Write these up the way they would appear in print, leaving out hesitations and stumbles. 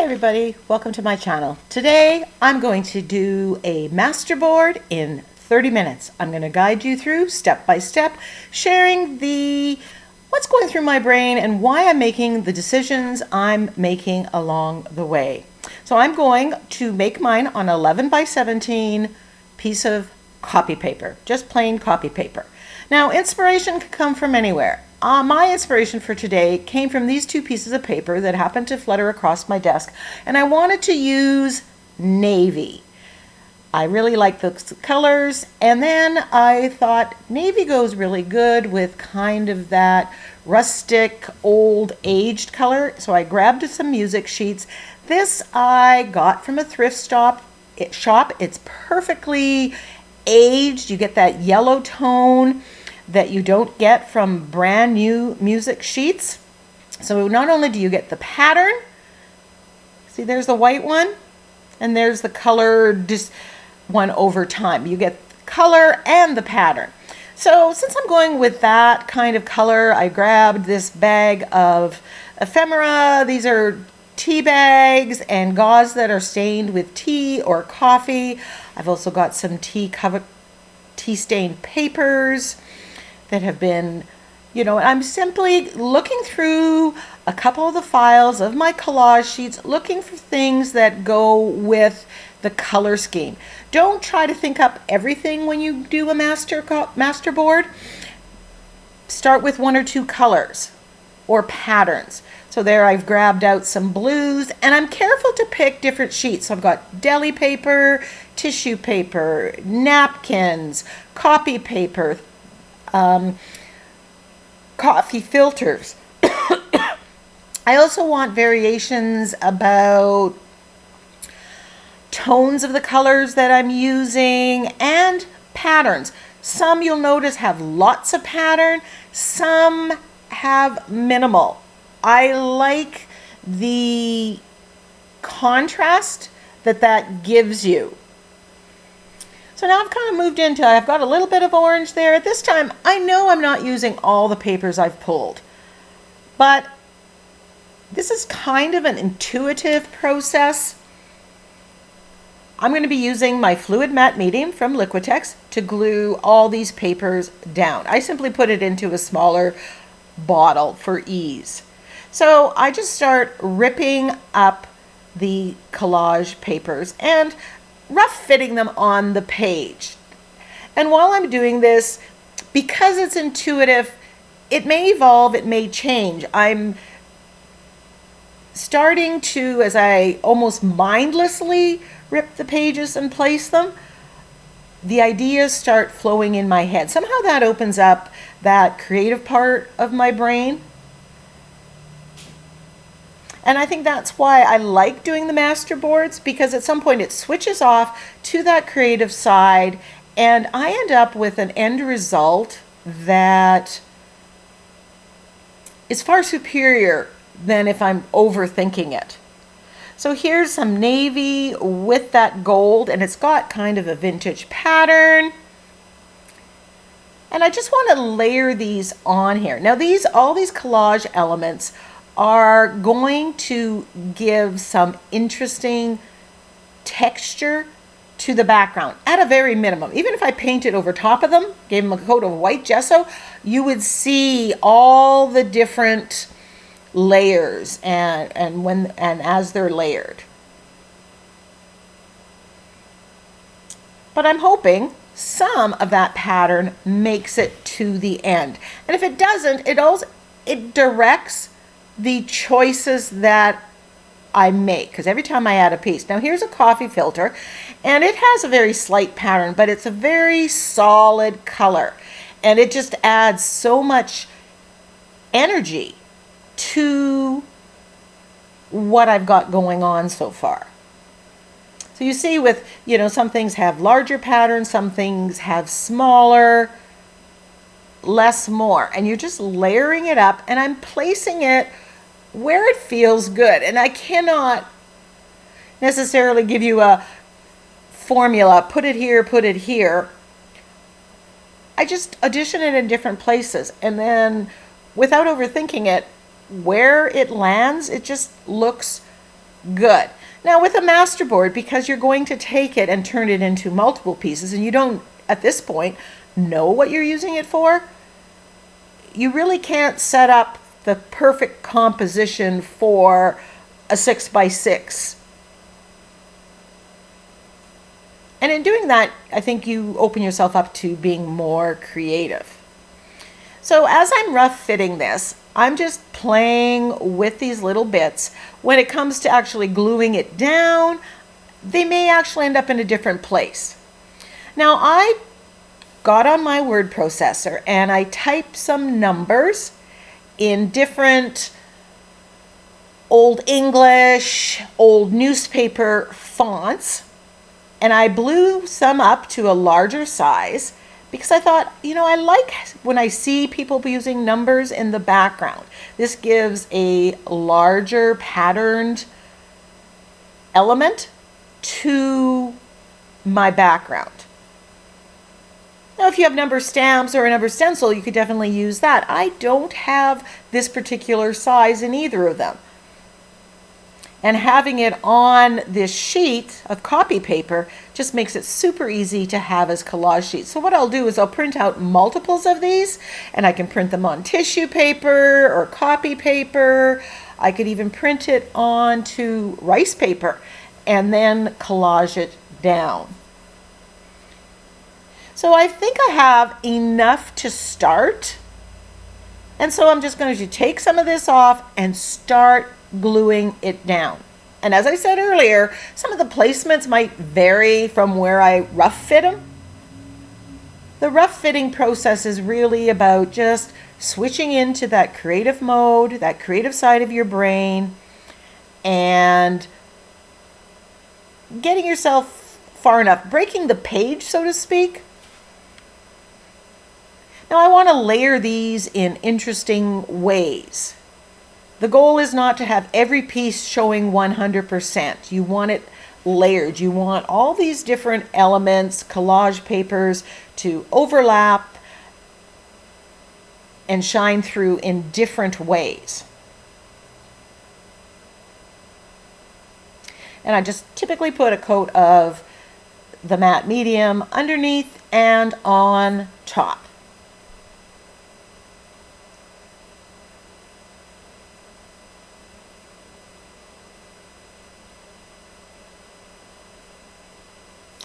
everybody, welcome to my channel. Today I'm going to do a masterboard in 30 minutes. I'm going to guide you through step by step, sharing what's going through my brain and why I'm making the decisions I'm making along the way. So I'm going to make mine on 11 by 17 piece of copy paper, just plain copy paper. Now inspiration can come from anywhere. My inspiration for today came from these two pieces of paper that happened to flutter across my desk, and I wanted to use navy. I really like those colors, and then I thought navy goes really good with kind of that rustic, old, aged color, so I grabbed some music sheets. This I got from a thrift shop. It's perfectly aged. You get that yellow tone that you don't get from brand new music sheets. So not only do you get the pattern, see there's the white one, and there's the colored one over time. You get the color and the pattern. So since I'm going with that kind of color, I grabbed this bag of ephemera. These are tea bags and gauze that are stained with tea or coffee. I've also got some tea stained papers that have been, I'm simply looking through a couple of the files of my collage sheets, looking for things that go with the color scheme. Don't try to think up everything when you do a masterboard. Start with one or two colors or patterns. So there I've grabbed out some blues, and I'm careful to pick different sheets. So I've got deli paper, tissue paper, napkins, copy paper, coffee filters. I also want variations about tones of the colors that I'm using and patterns. Some you'll notice have lots of pattern, some have minimal. I like the contrast that gives you. So now I've kind of moved into, I've got a little bit of orange there. At this time, I know I'm not using all the papers I've pulled, but this is kind of an intuitive process. I'm going to be using my fluid matte medium from Liquitex to glue all these papers down. I simply put it into a smaller bottle for ease. So I just start ripping up the collage papers and rough fitting them on the page. And while I'm doing this, because it's intuitive, it may evolve, it may change. I'm starting to, as I almost mindlessly rip the pages and place them, the ideas start flowing in my head. Somehow that opens up that creative part of my brain. And I think that's why I like doing the masterboards, because at some point it switches off to that creative side, and I end up with an end result that is far superior than if I'm overthinking it. So here's some navy with that gold, and it's got kind of a vintage pattern. And I just want to layer these on here. Now all these collage elements are going to give some interesting texture to the background at a very minimum. Even if I painted over top of them, gave them a coat of white gesso, you would see all the different layers and as they're layered. But I'm hoping some of that pattern makes it to the end. And if it doesn't, it directs the choices that I make, because every time I add a piece. Now here's a coffee filter, and it has a very slight pattern, but it's a very solid color, and it just adds so much energy to what I've got going on so far. So you see with, some things have larger patterns, some things have smaller, less, more, and you're just layering it up, and I'm placing it where it feels good. And I cannot necessarily give you a formula, put it here, put it here. I just audition it in different places, and then without overthinking it, where it lands, it just looks Good. Now with a masterboard, because you're going to take it and turn it into multiple pieces, and you don't, at this point, know what you're using it for, you really can't set up the perfect composition for a 6x6. And in doing that, I think you open yourself up to being more creative. So as I'm rough fitting this, I'm just playing with these little bits. When it comes to actually gluing it down, they may actually end up in a different place. Now I got on my word processor and I typed some numbers in different Old English, old newspaper fonts, and I blew some up to a larger size because I thought, you know, I like when I see people using numbers in the background. This gives a larger patterned element to my background. Now, if you have number stamps or a number stencil, you could definitely use that. I don't have this particular size in either of them. And having it on this sheet of copy paper just makes it super easy to have as collage sheets. So what I'll do is I'll print out multiples of these, and I can print them on tissue paper or copy paper. I could even print it onto rice paper and then collage it down. So I think I have enough to start. And so I'm just going to take some of this off and start gluing it down. And as I said earlier, some of the placements might vary from where I rough fit them. The rough fitting process is really about just switching into that creative mode, that creative side of your brain, and getting yourself far enough, breaking the page, so to speak. Now I want to layer these in interesting ways. The goal is not to have every piece showing 100%. You want it layered. You want all these different elements, collage papers, to overlap and shine through in different ways. And I just typically put a coat of the matte medium underneath and on top.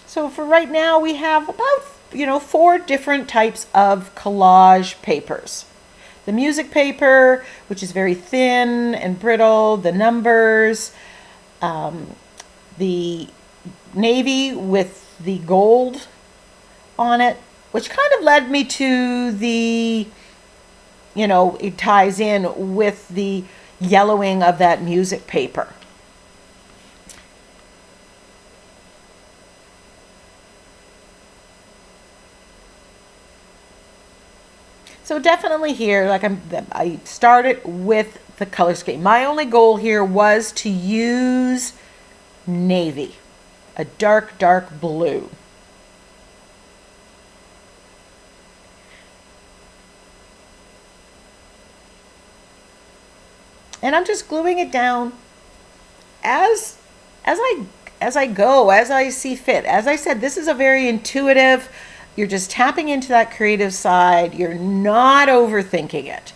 So for right now, we have about, 4 different types of collage papers. The music paper, which is very thin and brittle, the numbers, the navy with the gold on it, which kind of led me to the, it ties in with the yellowing of that music paper. So definitely here, I started with the color scheme. My only goal here was to use navy, a dark, dark blue. And I'm just gluing it down as I go, as I see fit. As I said, this is a very intuitive. You're just tapping into that creative side. You're not overthinking it.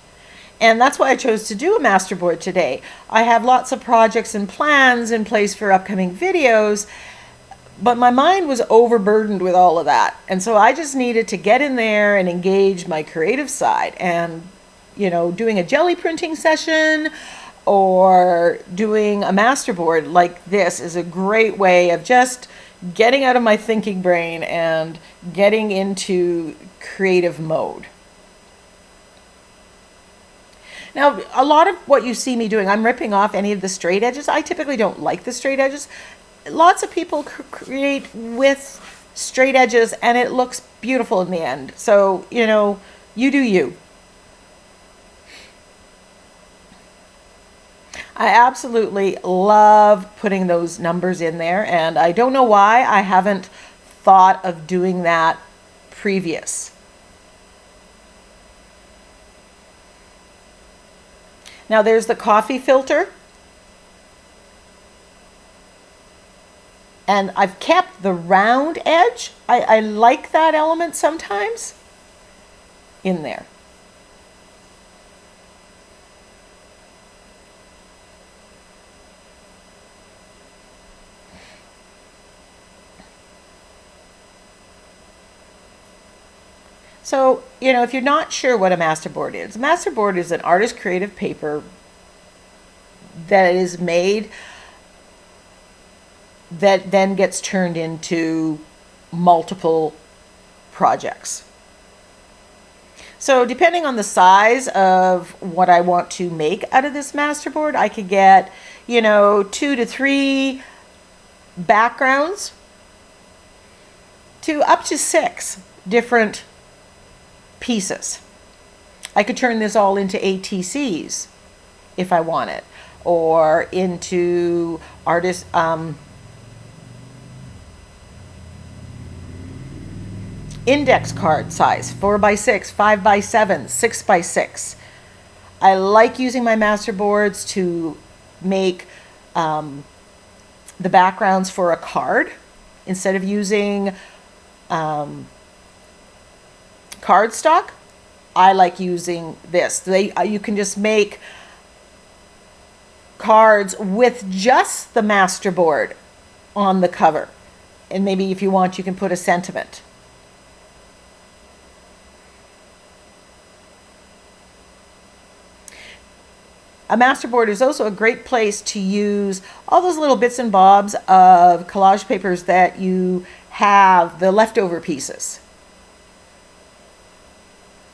And that's why I chose to do a masterboard today. I have lots of projects and plans in place for upcoming videos, but my mind was overburdened with all of that. And so I just needed to get in there and engage my creative side. And, doing a jelly printing session or doing a masterboard like this is a great way of just getting out of my thinking brain and getting into creative mode. Now, a lot of what you see me doing, I'm ripping off any of the straight edges. I typically don't like the straight edges. Lots of people create with straight edges and it looks beautiful in the end. So, you do you. I absolutely love putting those numbers in there, and I don't know why I haven't thought of doing that previous. Now there's the coffee filter. And I've kept the round edge. I like that element sometimes in there. So, you know, if you're not sure what a masterboard is an artist creative paper that is made that then gets turned into multiple projects. So depending on the size of what I want to make out of this masterboard, I could get, you know, 2 to 3 backgrounds to up to 6 different pieces. I could turn this all into ATCs if I wanted, or into artist index card size, 4x6, 5x7, 6x6. I like using my masterboards to make the backgrounds for a card instead of using cardstock. I like using this. You can just make cards with just the masterboard on the cover, and maybe if you want, you can put a sentiment. A masterboard is also a great place to use all those little bits and bobs of collage papers that you have, the leftover pieces.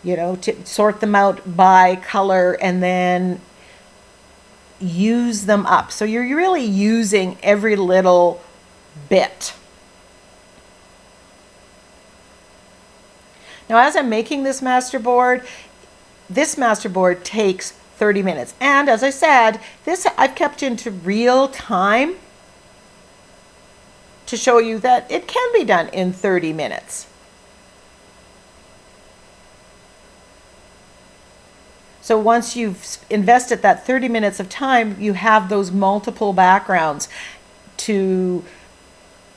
You know, to sort them out by color and then use them up. So you're really using every little bit. Now, as I'm making this masterboard takes 30 minutes. And as I said, this I've kept into real time to show you that it can be done in 30 minutes. So once you've invested that 30 minutes of time, you have those multiple backgrounds to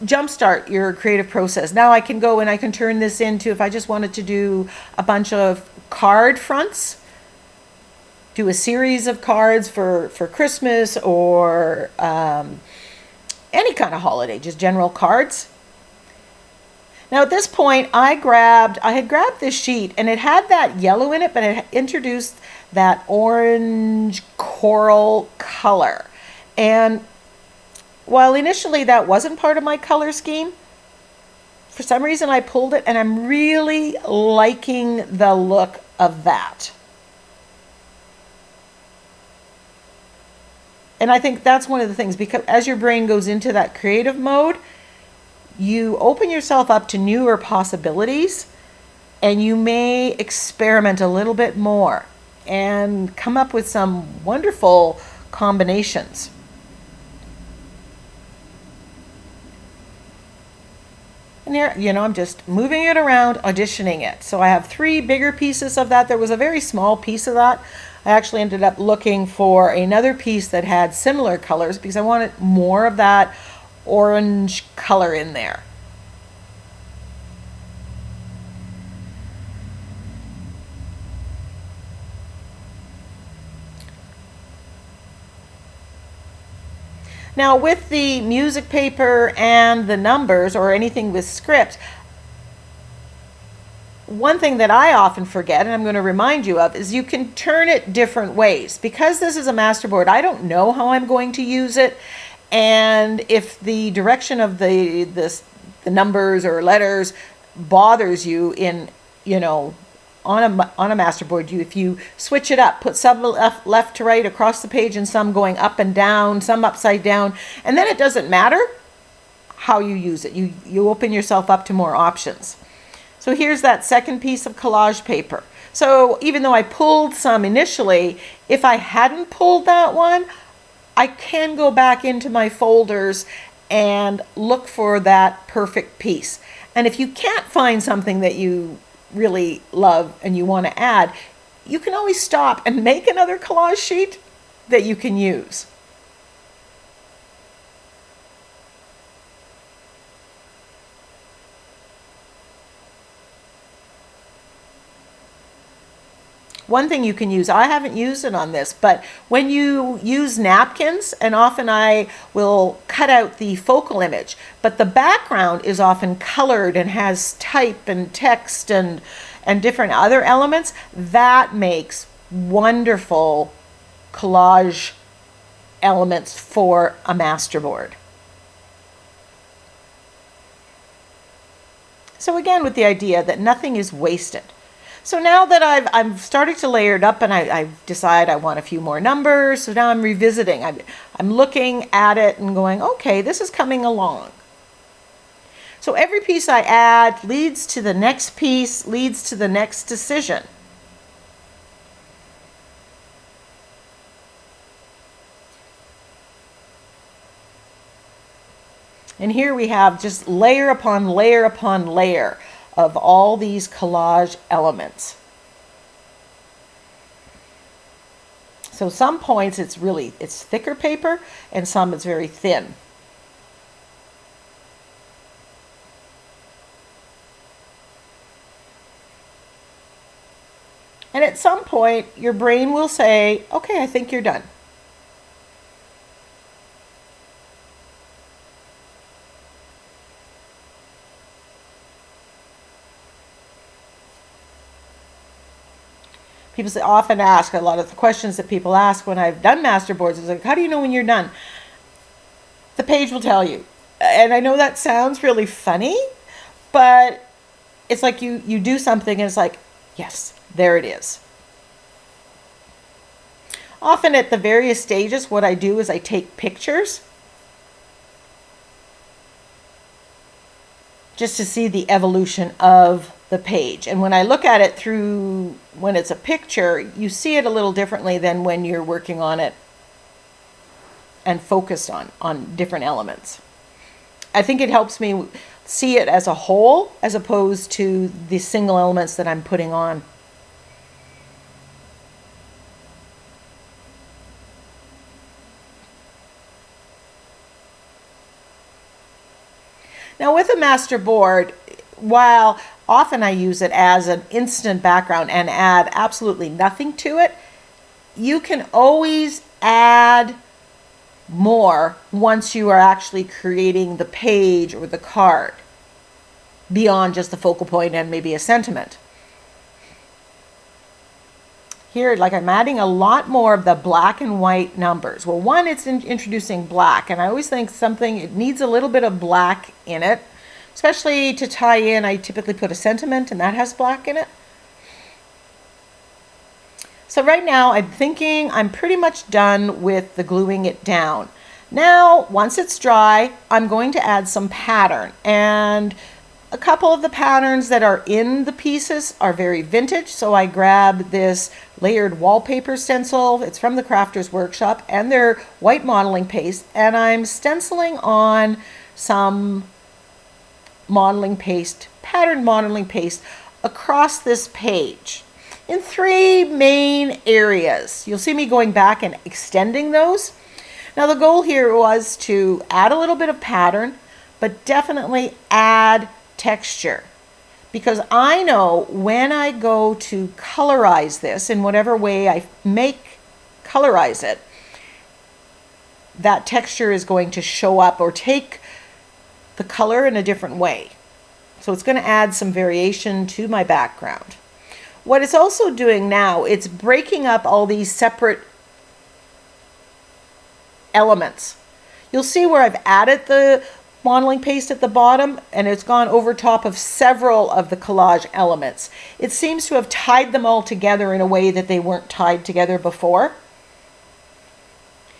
jumpstart your creative process. Now I can go and I can turn this into, if I just wanted to do a bunch of card fronts, do a series of cards for Christmas or any kind of holiday, just general cards. Now at this point, I had grabbed this sheet and it had that yellow in it, but it introduced that orange coral color. And while initially that wasn't part of my color scheme, for some reason I pulled it and I'm really liking the look of that. And I think that's one of the things, because as your brain goes into that creative mode, you open yourself up to newer possibilities and you may experiment a little bit more and come up with some wonderful combinations. And here, you know, I'm just moving it around, auditioning it. So I have 3 bigger pieces of that. There was a very small piece of that. I actually ended up looking for another piece that had similar colors because I wanted more of that orange color in there. Now with the music paper and the numbers or anything with script, one thing that I often forget, and I'm going to remind you of, is you can turn it different ways. Because this is a masterboard, I don't know how I'm going to use it. And if the direction of the numbers or letters bothers you in, you know, on a masterboard, if you switch it up, put some left to right across the page and some going up and down, some upside down, and then it doesn't matter how you use it. You open yourself up to more options. So here's that second piece of collage paper. So even though I pulled some initially, if I hadn't pulled that one, I can go back into my folders and look for that perfect piece. And if you can't find something that you really love and you want to add, you can always stop and make another collage sheet that you can use. One thing you can use, I haven't used it on this, but when you use napkins, and often I will cut out the focal image, but the background is often colored and has type and text and different other elements, that makes wonderful collage elements for a masterboard. So again, with the idea that nothing is wasted. So now that I'm starting to layer it up, and I decide I want a few more numbers, so now I'm revisiting. I'm looking at it and going, okay, this is coming along. So every piece I add leads to the next piece, leads to the next decision. And here we have just layer upon layer upon layer of all these collage elements. So some points it's thicker paper, and some it's very thin. And at some point, your brain will say, okay, I think you're done. People often ask, a lot of the questions that people ask when I've done masterboards is like, how do you know when you're done? The page will tell you. And I know that sounds really funny, but it's like you do something and it's like, yes, there it is. Often at the various stages, what I do is I take pictures just to see the evolution of the page. And when I look at it through, when it's a picture, you see it a little differently than when you're working on it and focused on different elements. I think it helps me see it as a whole as opposed to the single elements that I'm putting on. Now with a masterboard, while often I use it as an instant background and add absolutely nothing to it, you can always add more once you are actually creating the page or the card beyond just the focal point and maybe a sentiment. Here, like I'm adding a lot more of the black and white numbers. Well, one, it's introducing black, and I always think it needs a little bit of black in it, especially to tie in. I typically put a sentiment and that has black in it. So right now I'm thinking I'm pretty much done with the gluing it down. Now, once it's dry, I'm going to add some pattern, and a couple of the patterns that are in the pieces are very vintage. So I grab this layered wallpaper stencil. It's from the Crafter's Workshop, and they're white modeling paste, and I'm stenciling on some modeling paste, pattern modeling paste across this page in 3 main areas. You'll see me going back and extending those. Now the goal here was to add a little bit of pattern, but definitely add texture, because I know when I go to colorize this in whatever way I colorize it, that texture is going to show up or take the color in a different way. So it's going to add some variation to my background. What it's also doing now, it's breaking up all these separate elements. You'll see where I've added the modeling paste at the bottom, and it's gone over top of several of the collage elements. It seems to have tied them all together in a way that they weren't tied together before.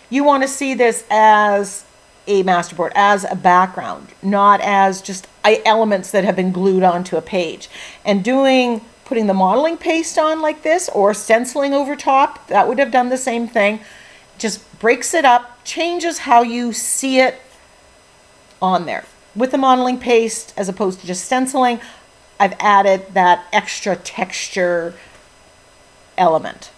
You want to see this as a masterboard, as a background, not as just elements that have been glued onto a page. And putting the modeling paste on like this, or stenciling over top, that would have done the same thing. Just breaks it up, changes how you see it on there. With the modeling paste, as opposed to just stenciling, I've added that extra texture element.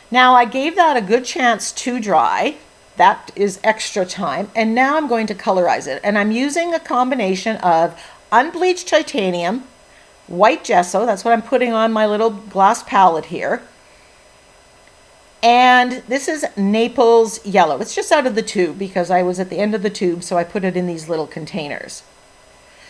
Now I gave that a good chance to dry, That is extra time. And now I'm going to colorize it. And I'm using a combination of unbleached titanium, white gesso, that's what I'm putting on my little glass palette here. And this is Naples yellow. It's just out of the tube because I was at the end of the tube, so I put it in these little containers.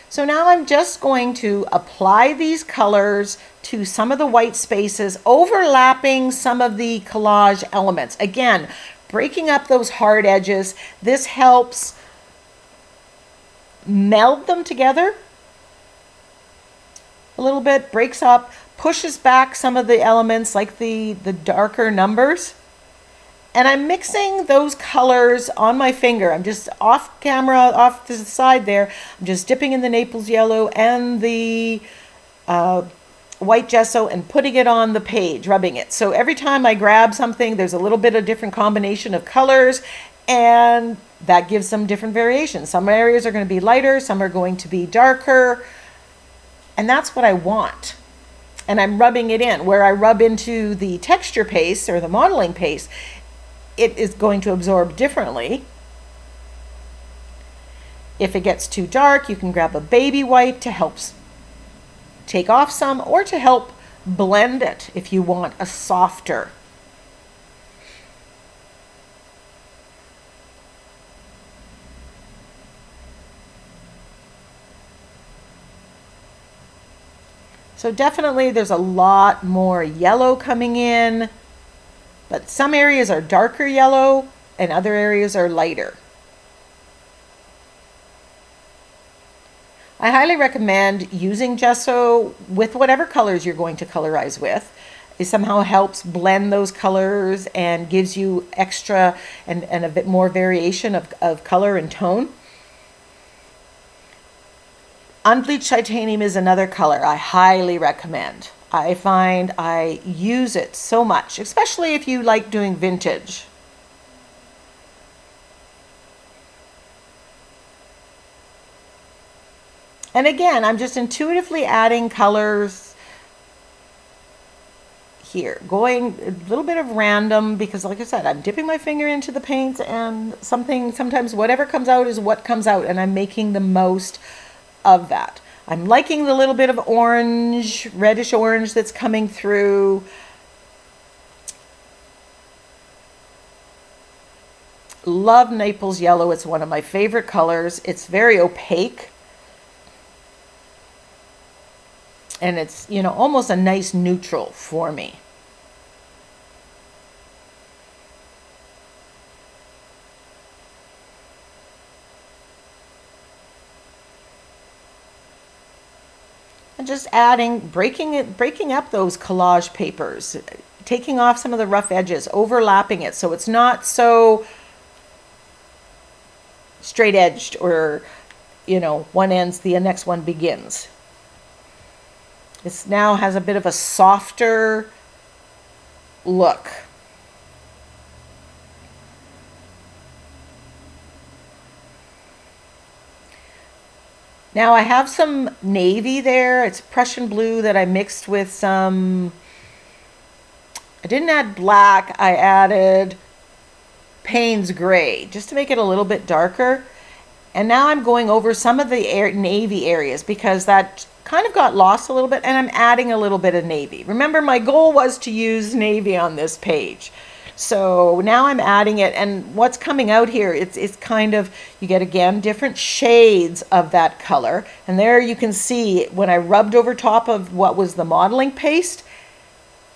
So now I'm just going to apply these colors to some of the white spaces, overlapping some of the collage elements. Again, breaking up those hard edges. This helps meld them together a little bit, breaks up, pushes back some of the elements like the darker numbers. And I'm mixing those colors on my finger. I'm just off camera, off to the side there. I'm just dipping in the Naples yellow and the white gesso and putting it on the page, rubbing it. So every time I grab something, there's a little bit of different combination of colors, and that gives some different variations. Some areas are going to be lighter, some are going to be darker, and that's what I want. And I'm rubbing it in. Where I rub into the texture paste or the modeling paste, it is going to absorb differently. If it gets too dark, you can grab a baby wipe to help take off some, or to help blend it if you want a softer. So definitely there's a lot more yellow coming in, but some areas are darker yellow and other areas are lighter. I highly recommend using gesso with whatever colors you're going to colorize with. It somehow helps blend those colors and gives you extra and a bit more variation of color and tone. Unbleached titanium is another color I highly recommend. I find I use it so much, especially if you like doing vintage. And again, I'm just intuitively adding colors here, going a little bit of random because, like I said, I'm dipping my finger into the paint and sometimes whatever comes out is what comes out, and I'm making the most of that. I'm liking the little bit of orange, reddish orange that's coming through. Love Naples yellow. It's one of my favorite colors. It's very opaque. And it's, you know, almost a nice neutral for me. And just adding, breaking up those collage papers, taking off some of the rough edges, overlapping it so it's not so straight edged or, you know, one ends, the next one begins. This now has a bit of a softer look. Now I have some navy there. It's Prussian blue that I mixed with some, I didn't add black, I added Payne's gray just to make it a little bit darker. And now I'm going over some of the navy areas because that kind of got lost a little bit, and I'm adding a little bit of navy. Remember, my goal was to use navy on this page. So now I'm adding it, and what's coming out here, it's kind of, you get again different shades of that color. And there you can see when I rubbed over top of what was the modeling paste,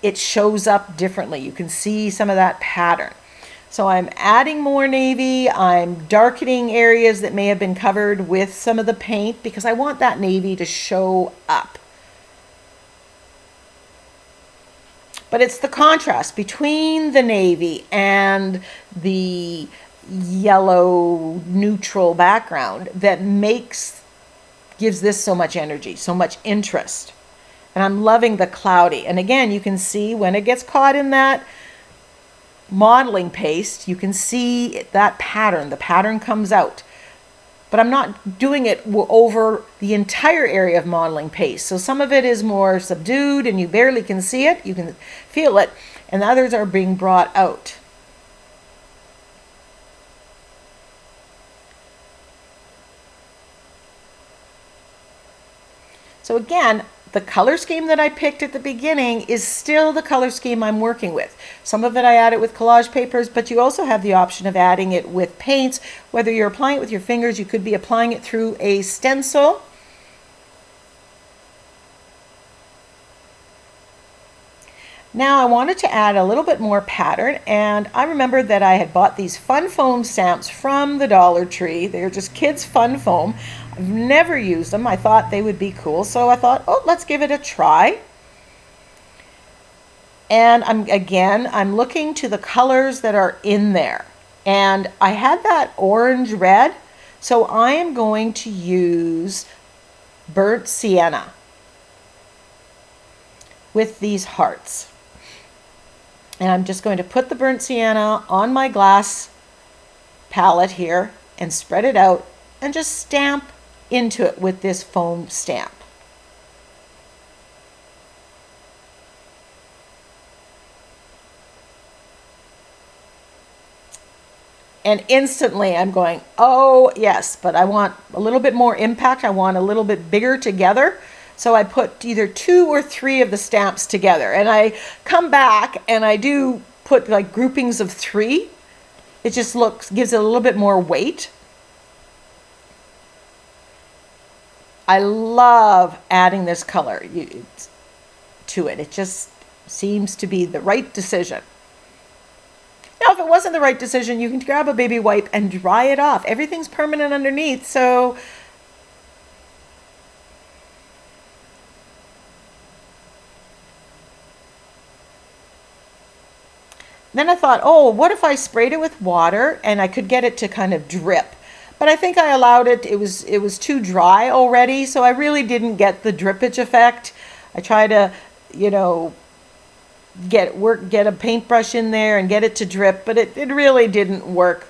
it shows up differently. You can see some of that pattern. So I'm adding more navy, I'm darkening areas that may have been covered with some of the paint because I want that navy to show up. But it's the contrast between the navy and the yellow neutral background that gives this so much energy, so much interest. And I'm loving the cloudy. And again, you can see when it gets caught in that modeling paste, you can see that pattern. The pattern comes out. But I'm not doing it over the entire area of modeling paste. So some of it is more subdued and you barely can see it. You can feel it. And the others are being brought out. So again, the color scheme that I picked at the beginning is still the color scheme I'm working with. Some of it I added with collage papers, but you also have the option of adding it with paints. Whether you're applying it with your fingers, you could be applying it through a stencil. Now I wanted to add a little bit more pattern, and I remembered that I had bought these fun foam stamps from the Dollar Tree. They're just kids' fun foam. I've never used them. I thought they would be cool, so I thought, oh, let's give it a try. And I'm looking to the colors that are in there. And I had that orange red, so I am going to use burnt sienna with these hearts. And I'm just going to put the burnt sienna on my glass palette here and spread it out and just stamp into it with this foam stamp. And instantly I'm going, oh yes, but I want a little bit more impact. I want a little bit bigger together. So I put either 2 or 3 of the stamps together, and I come back and I do put like groupings of 3. It just gives it a little bit more weight. I love adding this color to it. It just seems to be the right decision. Now, if it wasn't the right decision, you can grab a baby wipe and dry it off. Everything's permanent underneath, so then I thought, oh, what if I sprayed it with water and I could get it to kind of drip? But I think I allowed it. It was too dry already, so I really didn't get the drippage effect. I tried to, get a paintbrush in there and get it to drip, but it really didn't work.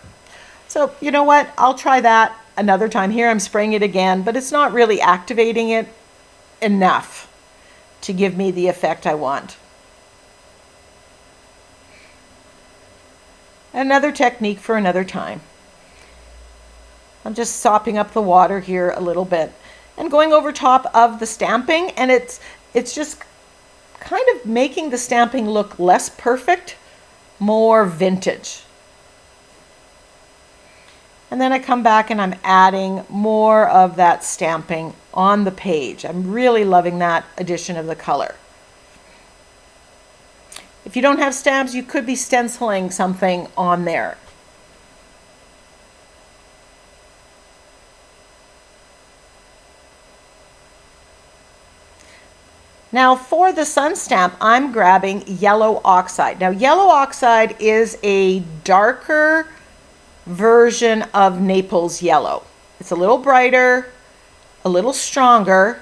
So you know what? I'll try that another time. Here I'm spraying it again, but it's not really activating it enough to give me the effect I want. Another technique for another time. I'm just sopping up the water here a little bit and going over top of the stamping, and it's just kind of making the stamping look less perfect, more vintage. And then I come back and I'm adding more of that stamping on the page. I'm really loving that addition of the color. If you don't have stamps, you could be stenciling something on there. Now for the sun stamp, I'm grabbing yellow oxide. Now yellow oxide is a darker version of Naples yellow. It's a little brighter, a little stronger,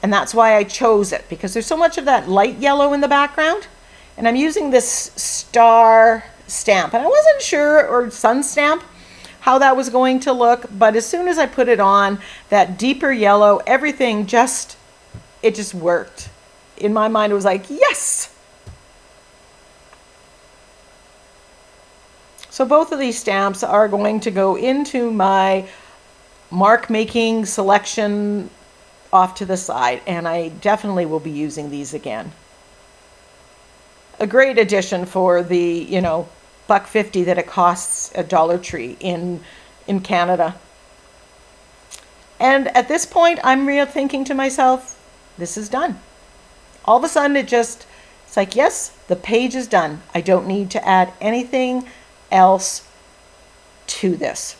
and that's why I chose it, because there's so much of that light yellow in the background. And I'm using this star stamp, and I wasn't sure, or sun stamp, how that was going to look, but as soon as I put it on, that deeper yellow, everything just worked. In my mind, it was like, yes! So both of these stamps are going to go into my mark making selection off to the side, and I definitely will be using these again. A great addition for the, $1.50 that it costs at Dollar Tree in Canada. And at this point, I'm thinking to myself, this is done. All of a sudden, it's like, yes, the page is done. I don't need to add anything else to this.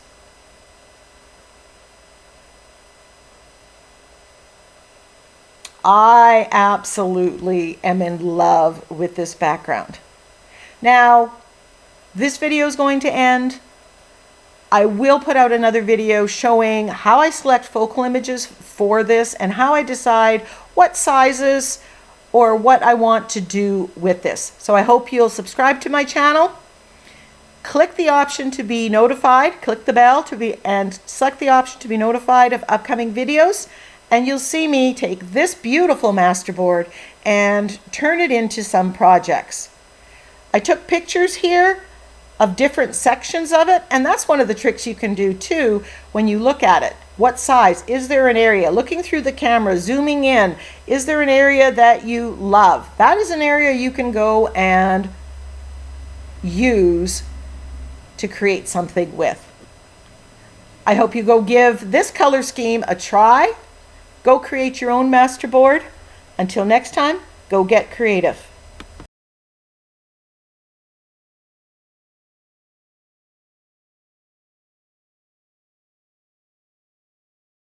I absolutely am in love with this background. Now, this video is going to end. I will put out another video showing how I select focal images for this and how I decide what sizes or what I want to do with this. So I hope you'll subscribe to my channel. Click the option to be notified, click the bell and select the option to be notified of upcoming videos. And you'll see me take this beautiful masterboard and turn it into some projects. I took pictures here of different sections of it, and that's one of the tricks you can do too when you look at it. What size? Is there an area? Looking through the camera, zooming in, is there an area that you love? That is an area you can go and use to create something with. I hope you go give this color scheme a try. Go create your own masterboard. Until next time, go get creative.